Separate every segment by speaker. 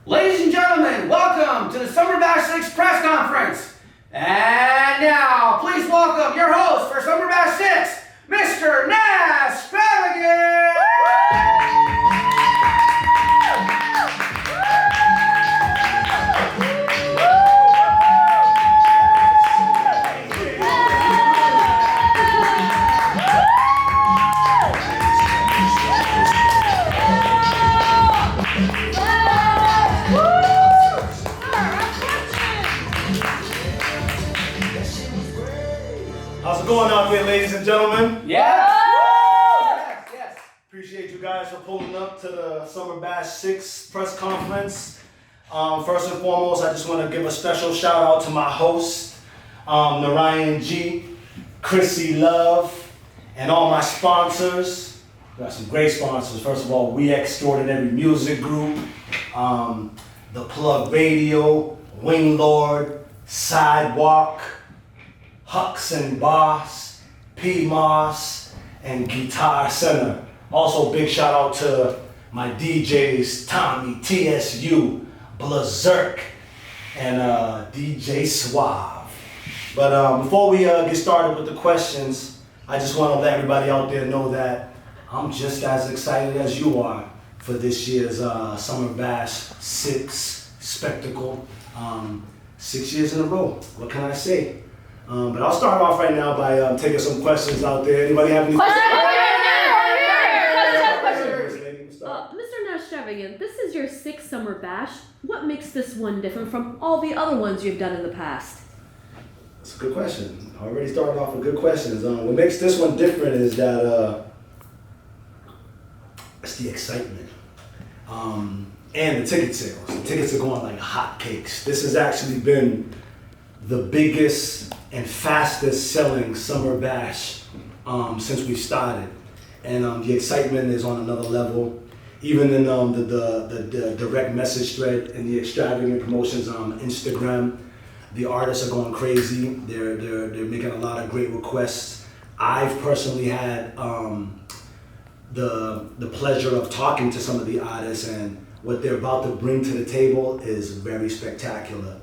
Speaker 1: Ladies and gentlemen, welcome to the Summer Bash 6 press conference. And now, please welcome your host for Summer Bash 6, Mr. Nazz Travagant.
Speaker 2: How's it going out there, ladies and gentlemen?
Speaker 1: Yes.
Speaker 2: Appreciate you guys for pulling up to the Summer Bash 6 press conference. First and foremost, I just want to give a special shout out to my host, Narayan G, Chrissy Love, and all my sponsors. We got some great sponsors. First of all, We Extraordinary Music Group, The Plug Radio, Wing Lord, Sidewalk, Hux and Boss, P-Moss, and Guitar Center. Also, big shout out to my DJs, Tommy, TSU, Blazerk, and DJ Suave. But before we get started with the questions, I just want to let everybody out there know that I'm just as excited as you are for this year's Summer Bash 6 spectacle. 6 years in a row. What can I say? But I'll start off right now by taking some questions out there. Anybody have any questions?
Speaker 3: Mr. Nazz Travagant, this is your 6th Summer Bash. What makes this one different from all the other ones you've done in the past?
Speaker 2: That's a good question. I already started off with good questions. What makes this one different is that it's the excitement. And the ticket sales. The tickets are going like hotcakes. This has actually been the biggest and fastest selling Summer Bash since we started. And the excitement is on another level. Even in the direct message thread and the extravagant promotions on Instagram, the artists are going crazy. They're making a lot of great requests. I've personally had the pleasure of talking to some of the artists, and what they're about to bring to the table is very spectacular.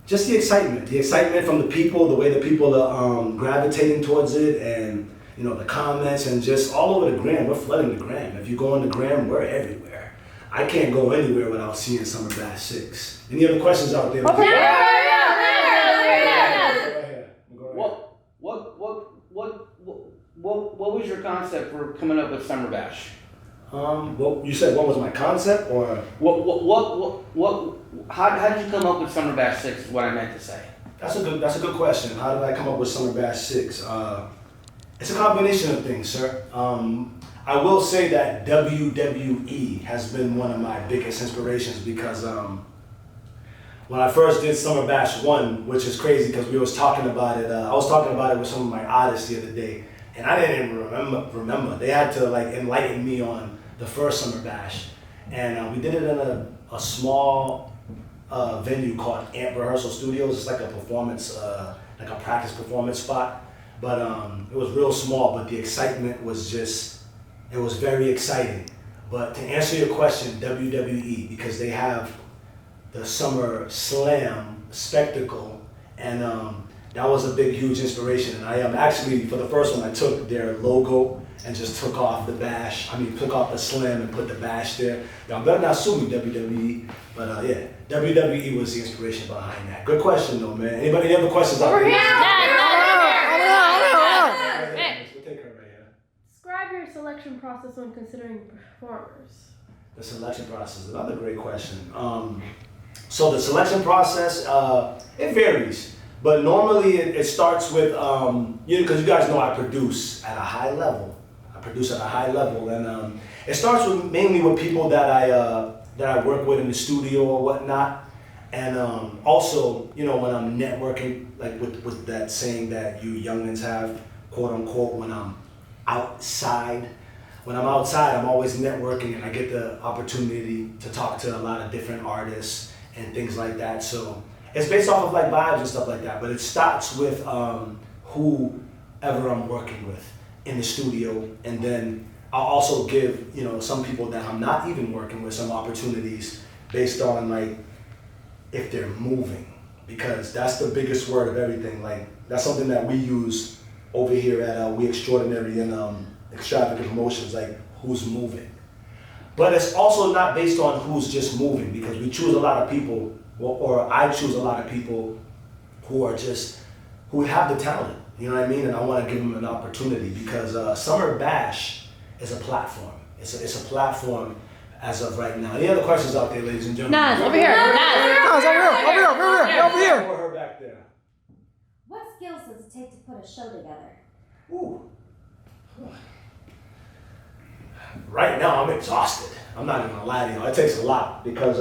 Speaker 2: Just the excitement from the people, the way the people are gravitating towards it, and you know, the comments, and just all over the gram. We're flooding the gram. If you go on the gram, we're everywhere. I can't go anywhere without seeing Summer Bash 6. Any other questions out there?
Speaker 1: What was your concept for coming up with Summer Bash?
Speaker 2: Well, you said what was my concept, or
Speaker 1: How did you come up with Summer Bash 6 is what I meant to say.
Speaker 2: That's a good question. How did I come up with Summer Bash 6? It's a combination of things, sir. I will say that WWE has been one of my biggest inspirations because when I first did Summer Bash 1, which is crazy because we was talking about it, I was talking about it with some of my artists the other day, and I didn't even remember. They had to like enlighten me on the first Summer Bash, and we did it in a small venue called Amp Rehearsal Studios. It's like a performance, like a practice performance spot. But it was real small, but the excitement was it was very exciting. But to answer your question, WWE, because they have the Summer Slam spectacle, and that was a big, huge inspiration. And I actually, for the first one, I took their logo and just took off the took off the slam and put the bash there. Y'all better not sue me, WWE. But yeah, WWE was the inspiration behind that. Good question though, man. Anybody any other questions out there? We'll take her right here.
Speaker 3: Describe your selection process when considering performers.
Speaker 2: The selection process, another great question. So the selection process, it varies. But normally it starts with, because you guys know I produce at a high level. And it starts with mainly with people that I work with in the studio or whatnot. And also, you know, when I'm networking, like with that saying that you youngins have, quote unquote, when I'm outside. When I'm outside, I'm always networking, and I get the opportunity to talk to a lot of different artists and things like that. So it's based off of like vibes and stuff like that, but it starts with whoever I'm working with in the studio, and then I'll also give, you know, some people that I'm not even working with some opportunities based on like if they're moving, because that's the biggest word of everything. Like that's something that we use over here at We Extraordinary and Extravagant Promotions, like who's moving. But it's also not based on who's just moving, because we choose a lot of people, or I choose a lot of people who have the talent, you know what I mean? And I want to give them an opportunity, because Summer Bash is a platform. It's a platform as of right now. Any other questions out there, ladies and gentlemen?
Speaker 3: Nazz, over here.
Speaker 4: Nazz, over here.
Speaker 2: For her back there.
Speaker 5: What skills does it take to put a show together?
Speaker 2: Ooh. Right now, I'm exhausted. I'm not gonna lie to you. It takes a lot because,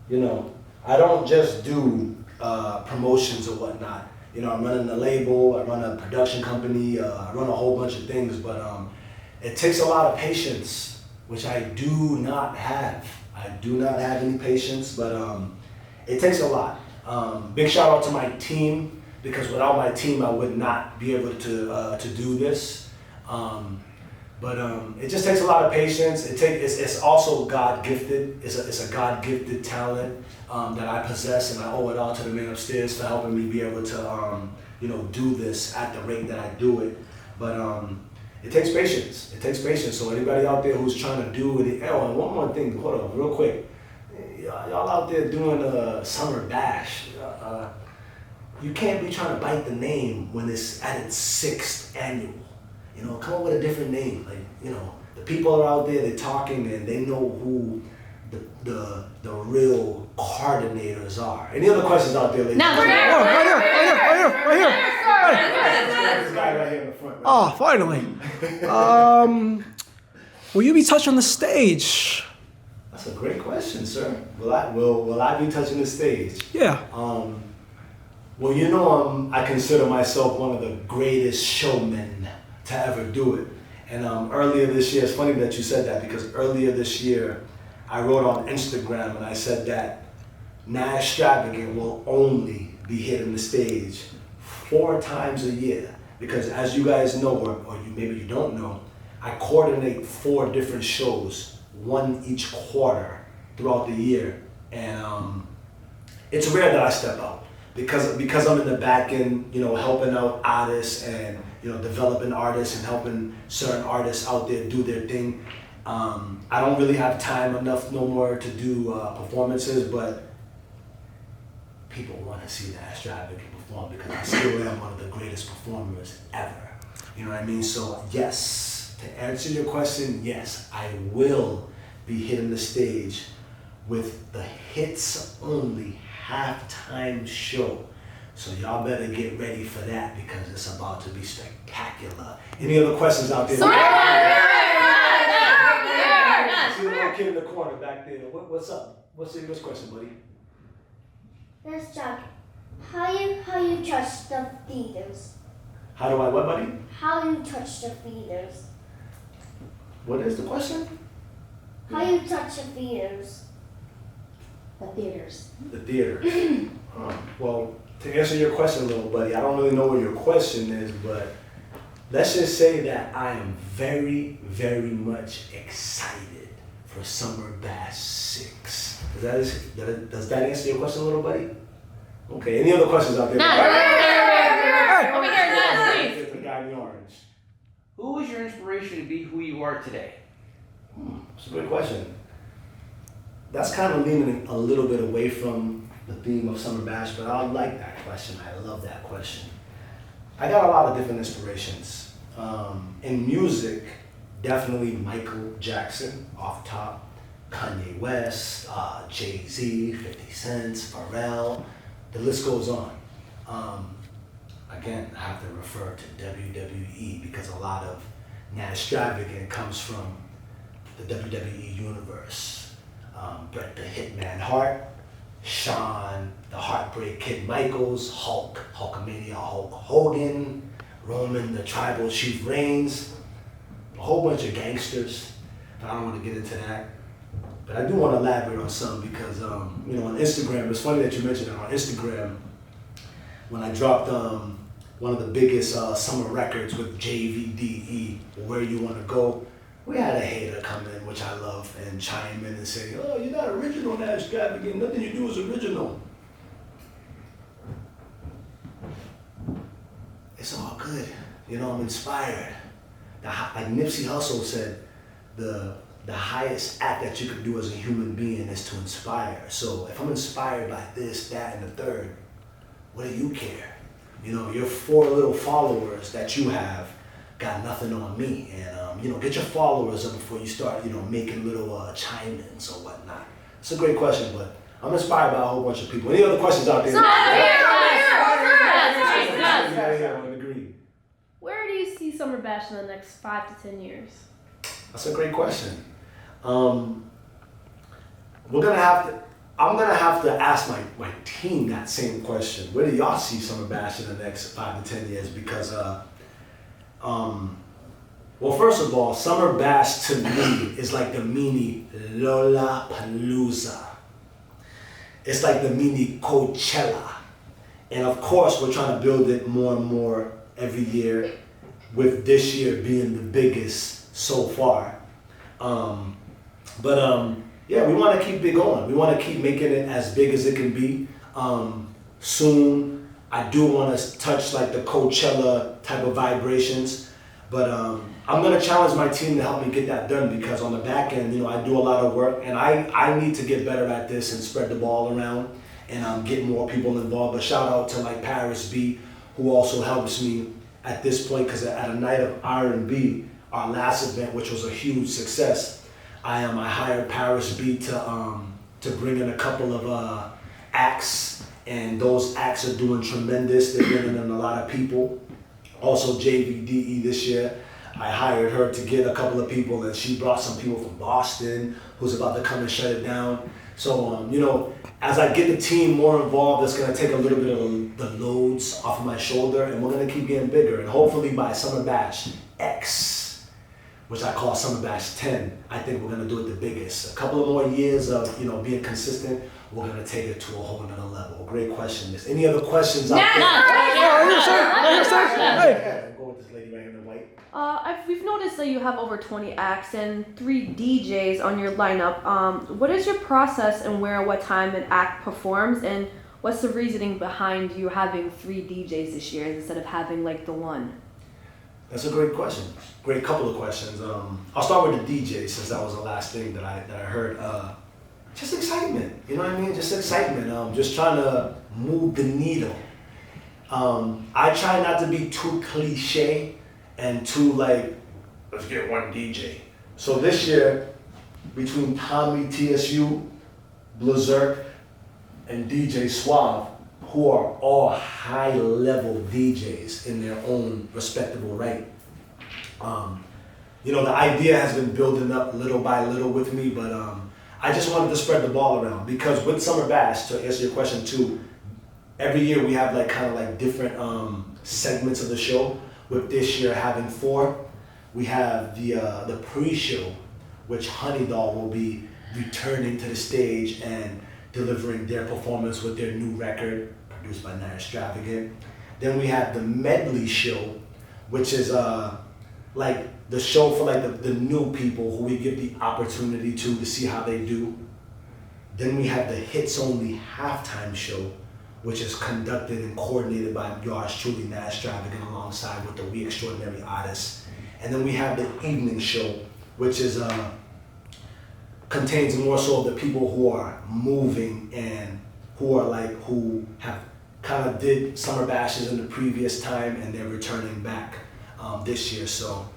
Speaker 2: you know, I don't just do promotions or whatnot. You know, I'm running a label, I run a production company, I run a whole bunch of things, but it takes a lot of patience, which I do not have. I do not have any patience, but it takes a lot. Big shout out to my team, because without my team, I would not be able to do this. But it just takes a lot of patience. It's also God-gifted. It's a God-gifted talent that I possess, and I owe it all to the man upstairs for helping me be able to, you know, do this at the rate that I do it. But it takes patience. It takes patience. So anybody out there who's trying to do it, oh, and one more thing, hold on, real quick. Y'all out there doing a Summer Bash. You can't be trying to bite the name when it's at its 6th annual. You know, come up with a different name. Like, you know, the people are out there, they're talking, and they know who the real coordinators are. Any other questions out there, ladies?
Speaker 4: Right here.
Speaker 2: This guy right here in the front.
Speaker 4: Oh, finally. Will you be touching the stage?
Speaker 2: That's a great question, sir. Will I be touching the stage?
Speaker 4: Yeah.
Speaker 2: Well, you know, I consider myself one of the greatest showmen to ever do it. And earlier this year, it's funny that you said that, because earlier this year, I wrote on Instagram and I said that Nazz Travagant will only be hitting the stage 4 times a year. Because as you guys know, or maybe you don't know, I coordinate 4 different shows, 1 each quarter throughout the year. And it's rare that I step out. Because I'm in the back end, you know, helping out artists and, you know, developing artists and helping certain artists out there do their thing. I don't really have time enough no more to do performances, but people want to see Nazz Travagant perform, because I still am one of the greatest performers ever. You know what I mean? So yes, to answer your question, yes, I will be hitting the stage with the Hits Only halftime show. So y'all better get ready for that, because it's about to be spectacular. Any other questions out there? See the little kid in the corner back there. What's up? What's your question, buddy?
Speaker 6: Let's talk. How you touch the feeders?
Speaker 2: How do I what, buddy?
Speaker 6: How you touch the feeders?
Speaker 2: What is the question?
Speaker 6: How you touch the feeders?
Speaker 5: The theaters.
Speaker 2: The theater. Well, to answer your question, little buddy, I don't really know what your question is, but let's just say that I am very, very much excited for Summer Bash 6. Does that answer your question, little buddy? Okay, any other questions out there?
Speaker 3: Over here, Nazz, please.
Speaker 2: There's the guy in the orange.
Speaker 1: Who was your inspiration to be who you are today?
Speaker 2: That's a good question. That's kind of leaning a little bit away from the theme of Summer Bash, but I like that question. I love that question. I got a lot of different inspirations. In music, definitely Michael Jackson off top, Kanye West, Jay-Z, 50 Cent, Pharrell, the list goes on. Again, I have to refer to WWE, because a lot of Nazz Travagant comes from the WWE universe. Bret the Hitman Hart, Shawn, the Heartbreak Kid Michaels, Hulkamania Hulk Hogan, Roman the Tribal Chief Reigns, a whole bunch of gangsters. But I don't want to get into that. But I do want to elaborate on some, because you know, on Instagram, it's funny that you mentioned it. On Instagram, when I dropped one of the biggest summer records with JVDE, Where You Want to Go, we had a hater come in, which I love, and chime in and say, "Oh, you're not original, Nazz Travagant. Nothing you do is original." It's all good. You know, I'm inspired. Like Nipsey Hussle said, the highest act that you could do as a human being is to inspire. So if I'm inspired by this, that, and the third, what do you care? You know, your 4 little followers that you have got nothing on me. And, you know, get your followers up before you start, you know, making little chime-ins or whatnot. It's a great question, but I'm inspired by a whole bunch of people. Any other questions out there?
Speaker 3: Where do you see Summer Bash in the next 5 to 10 years?
Speaker 2: That's a great question. I'm gonna have to ask my team that same question. Where do y'all see Summer Bash in the next 5 to 10 years? Because well, first of all, Summer Bash to me is like the mini Lollapalooza. It's like the mini Coachella. And of course, we're trying to build it more and more every year, with this year being the biggest so far. Yeah, we want to keep it going. We want to keep making it as big as it can be. Soon, I do want to touch like the Coachella type of vibrations, but I'm gonna challenge my team to help me get that done, because on the back end, you know, I do a lot of work, and I need to get better at this and spread the ball around and get more people involved. But shout out to like Paris B, who also helps me at this point, because at a night of R&B, our last event, which was a huge success, I hired Paris B to bring in a couple of acts, and those acts are doing tremendous. They're bringing in a lot of people. Also JVDE this year, I hired her to get a couple of people, and she brought some people from Boston who's about to come and shut it down. So, you know, as I get the team more involved, it's gonna take a little bit of the loads off of my shoulder, and we're gonna keep getting bigger. And hopefully by Summer Bash X, which I call Summer Bash 10, I think we're gonna do it the biggest. A couple of more years of, you know, being consistent, we're gonna take it to a whole nother level. Great question, Miss. Any other questions out there?
Speaker 4: Hey.
Speaker 2: Go with this lady right here in the white.
Speaker 3: We've noticed that you have over 20 acts and 3 DJs on your lineup. What is your process and where and what time an act performs, and what's the reasoning behind you having 3 DJs this year instead of having like the one?
Speaker 2: That's a great question. Great couple of questions. I'll start with the DJ, since that was the last thing that I heard. Just excitement, you know what I mean? Just excitement. Just trying to move the needle. I try not to be too cliche and too like, let's get one DJ. So this year, between Tommy TSU, Blizzard, and DJ Suave, who are all high-level DJs in their own respectable right. You know, the idea has been building up little by little with me, but I just wanted to spread the ball around, because with Summer Bash, to answer your question too, every year we have like kind of like different segments of the show. With this year having 4, we have the pre-show, which Honey Doll will be returning to the stage and delivering their performance with their new record, produced by Nazz Travagant. Then we have the medley show, which is like the show for like the new people who we give the opportunity to see how they do. Then we have the hits only halftime show, which is conducted and coordinated by yours truly, Nazz Travagant, alongside with the We Extraordinary artists. And then we have the evening show, which is contains more so of the people who are moving and who have kind of did Summer Bashes in the previous time, and they're returning back this year. So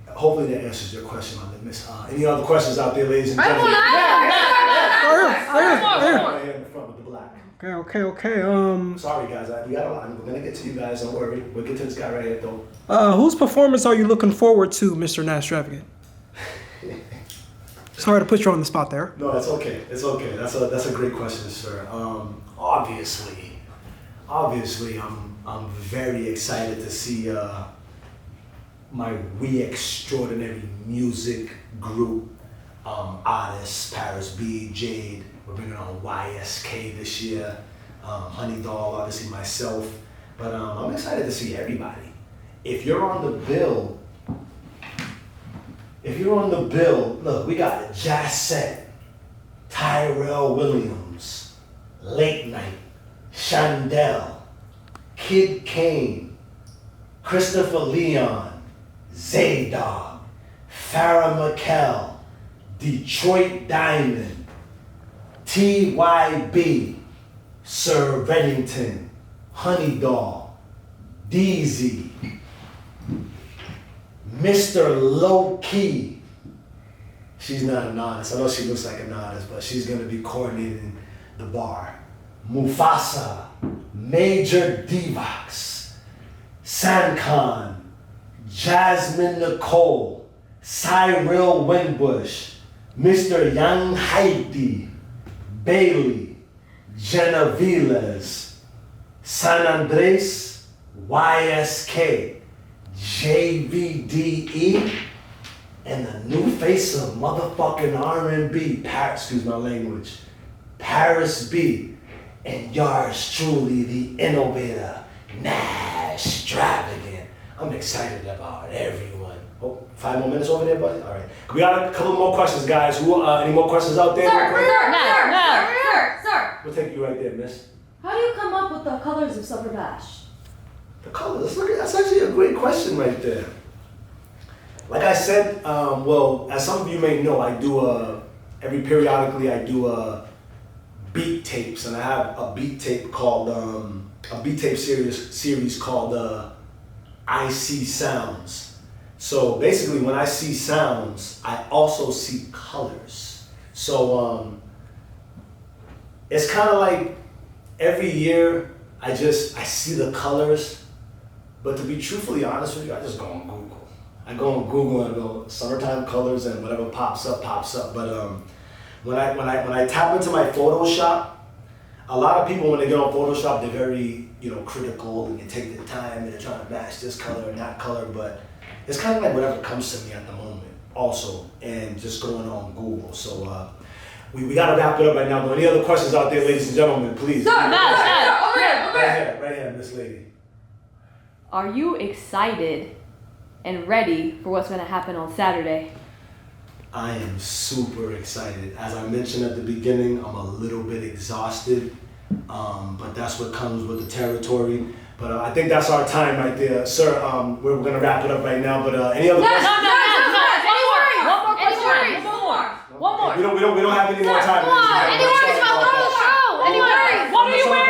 Speaker 2: hopefully that answers your question on the miss. Any other questions out there, ladies and gentlemen? Right here in the front with the black.
Speaker 4: Okay.
Speaker 2: Sorry guys, we got a lot. We're gonna get to you guys. Don't worry. We'll get to this guy right here though.
Speaker 4: Whose performance are you looking forward to, Mr. Nazz Travagant? Sorry to put you on the spot there.
Speaker 2: No, it's okay. It's okay. That's a great question, sir. Obviously, I'm very excited to see my We Extraordinary music group artists, Paris B, Jade. We're bringing on YSK this year, Honey Doll, obviously myself. But I'm excited to see everybody. If you're on the bill If you're on the bill, look, we got Jassette, Tyrell Williams, Late Night, Shondell, Kid Kane, Christopher Leon, Zaydog, Farrah McKell, Detroit Diamond, TYB, Sir Reddington, Honey Doll, DZ, Mr. Low Key. She's not an artist. I know she looks like an artist, but she's gonna be coordinating the bar. Mufasa, Major Divox, Sankon, Jasmine Nicole, Cyril Winbush, Mr. Young Haiti, Bailey, Geneviles, San Andres, YSK, JVDE, and the new face of motherfucking R&B, excuse my language, Paris B, and yours truly, the innovator, Nazz Travagant. I'm excited about everyone. Oh, 5 more minutes over there, buddy? All right. We got a couple more questions, guys. Any more questions out there?
Speaker 5: Sir.
Speaker 2: We'll take you right there, miss.
Speaker 5: How do you come up with the colors of Summer Bash?
Speaker 2: The colors, look, that's actually a great question right there. Like I said, well, as some of you may know, I do periodically I do beat tapes, and I have a beat tape called a beat tape series called I See Sounds. So basically, when I see sounds, I also see colors. So it's kind of like every year I see the colors. But to be truthfully honest with you, I just go on Google. I go on Google and go summertime colors, and whatever pops up. But when I tap into my Photoshop, a lot of people when they get on Photoshop, they're very critical, and they take their time and they're trying to match this color and that color. But it's kind of like whatever comes to me at the moment, also, and just going on Google. So we gotta wrap it up right now. But any other questions out there, ladies and gentlemen, please. Right here, Miss Lady.
Speaker 3: Are you excited and ready for what's going to happen on Saturday?
Speaker 2: I am super excited. As I mentioned at the beginning, I'm a little bit exhausted, but that's what comes with the territory. But I think that's our time right there. Sir, we're going to wrap it up right now, but any other questions?
Speaker 3: One more.
Speaker 2: We don't have any more time.
Speaker 3: What are you wearing?